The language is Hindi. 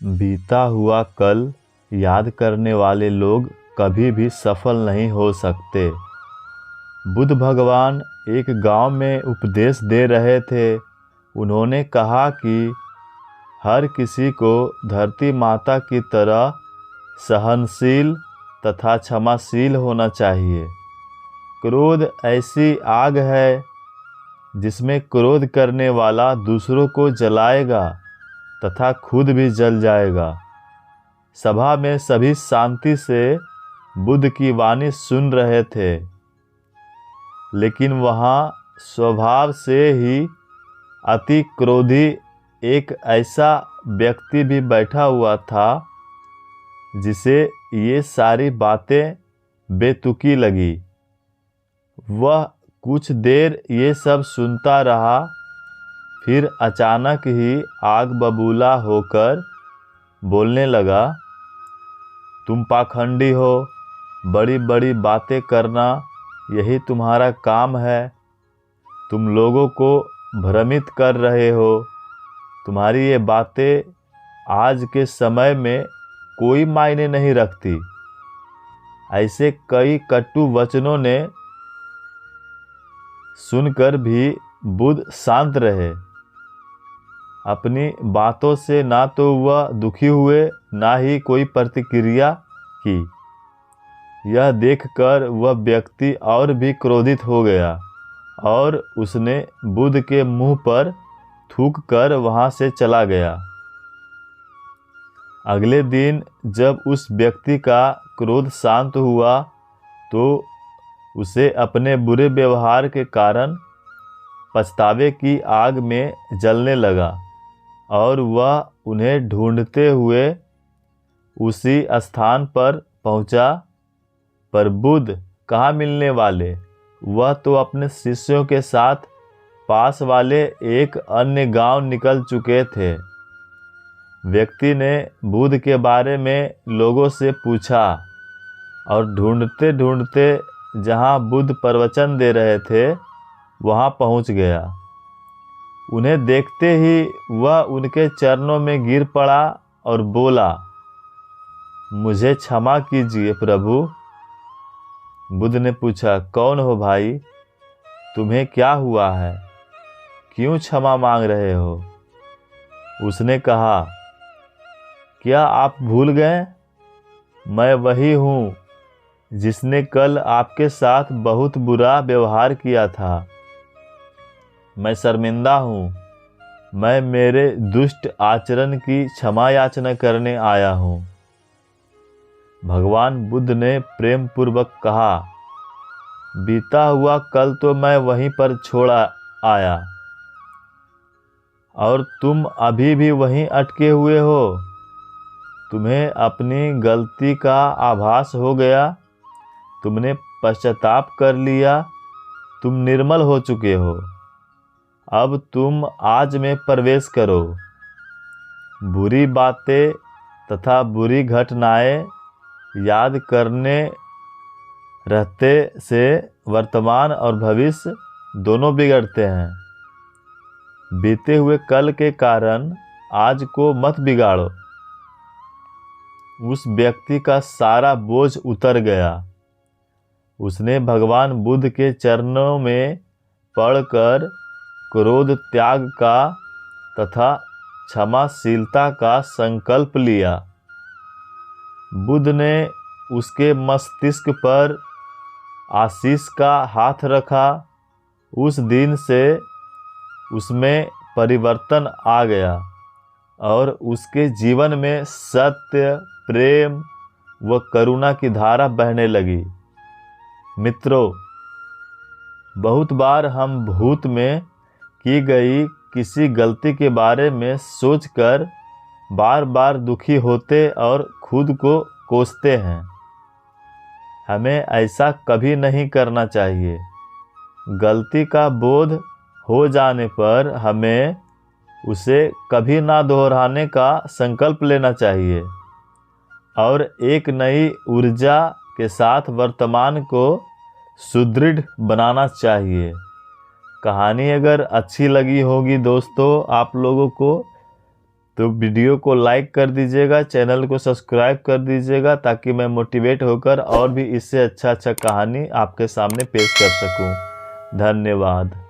बीता हुआ कल याद करने वाले लोग कभी भी सफल नहीं हो सकते। बुद्ध भगवान एक गांव में उपदेश दे रहे थे। उन्होंने कहा कि हर किसी को धरती माता की तरह सहनशील तथा क्षमाशील होना चाहिए। क्रोध ऐसी आग है जिसमें क्रोध करने वाला दूसरों को जलाएगा तथा खुद भी जल जाएगा। सभा में सभी शांति से बुद्ध की वाणी सुन रहे थे, लेकिन वहाँ स्वभाव से ही अति क्रोधी एक ऐसा व्यक्ति भी बैठा हुआ था जिसे ये सारी बातें बेतुकी लगी। वह कुछ देर ये सब सुनता रहा, फिर अचानक ही आग बबूला होकर बोलने लगा, तुम पाखंडी हो, बड़ी बड़ी बातें करना यही तुम्हारा काम है। तुम लोगों को भ्रमित कर रहे हो। तुम्हारी ये बातें आज के समय में कोई मायने नहीं रखती। ऐसे कई कटु वचनों ने सुनकर भी बुद्ध शांत रहे। अपनी बातों से ना तो वह दुखी हुए, ना ही कोई प्रतिक्रिया की। यह देखकर वह व्यक्ति और भी क्रोधित हो गया और उसने बुद्ध के मुंह पर थूक कर वहां से चला गया। अगले दिन जब उस व्यक्ति का क्रोध शांत हुआ तो उसे अपने बुरे व्यवहार के कारण पछतावे की आग में जलने लगा और वह उन्हें ढूंढते हुए उसी स्थान पर पहुंचा। पर बुद्ध कहाँ मिलने वाले। वह तो अपने शिष्यों के साथ पास वाले एक अन्य गांव निकल चुके थे। व्यक्ति ने बुद्ध के बारे में लोगों से पूछा और ढूंढते ढूंढते जहां बुद्ध प्रवचन दे रहे थे वहां पहुंच गया। उन्हें देखते ही वह उनके चरणों में गिर पड़ा और बोला, मुझे क्षमा कीजिए प्रभु। बुद्ध ने पूछा, कौन हो भाई? तुम्हें क्या हुआ है? क्यों क्षमा मांग रहे हो? उसने कहा, क्या आप भूल गए? मैं वही हूँ जिसने कल आपके साथ बहुत बुरा व्यवहार किया था। मैं शर्मिंदा हूँ। मैं मेरे दुष्ट आचरण की क्षमा याचना करने आया हूँ। भगवान बुद्ध ने प्रेम पूर्वक कहा, बीता हुआ कल तो मैं वहीं पर छोड़ा आया और तुम अभी भी वहीं अटके हुए हो। तुम्हें अपनी गलती का आभास हो गया। तुमने पश्चाताप कर लिया। तुम निर्मल हो चुके हो। अब तुम आज में प्रवेश करो। बुरी बातें तथा बुरी घटनाएं याद करने रहते से वर्तमान और भविष्य दोनों बिगड़ते हैं। बीते हुए कल के कारण आज को मत बिगाड़ो। उस व्यक्ति का सारा बोझ उतर गया। उसने भगवान बुद्ध के चरणों में पड़कर क्रोध त्याग का तथा क्षमाशीलता का संकल्प लिया। बुद्ध ने उसके मस्तिष्क पर आशीष का हाथ रखा। उस दिन से उसमें परिवर्तन आ गया और उसके जीवन में सत्य, प्रेम व करुणा की धारा बहने लगी। मित्रों, बहुत बार हम भूत में की गई किसी गलती के बारे में सोचकर बार बार दुखी होते और खुद को कोसते हैं। हमें ऐसा कभी नहीं करना चाहिए। गलती का बोध हो जाने पर हमें उसे कभी ना दोहराने का संकल्प लेना चाहिए और एक नई ऊर्जा के साथ वर्तमान को सुदृढ़ बनाना चाहिए। कहानी अगर अच्छी लगी होगी दोस्तों आप लोगों को, तो वीडियो को लाइक कर दीजिएगा, चैनल को सब्सक्राइब कर दीजिएगा, ताकि मैं मोटिवेट होकर और भी इससे अच्छा कहानी आपके सामने पेश कर सकूं। धन्यवाद।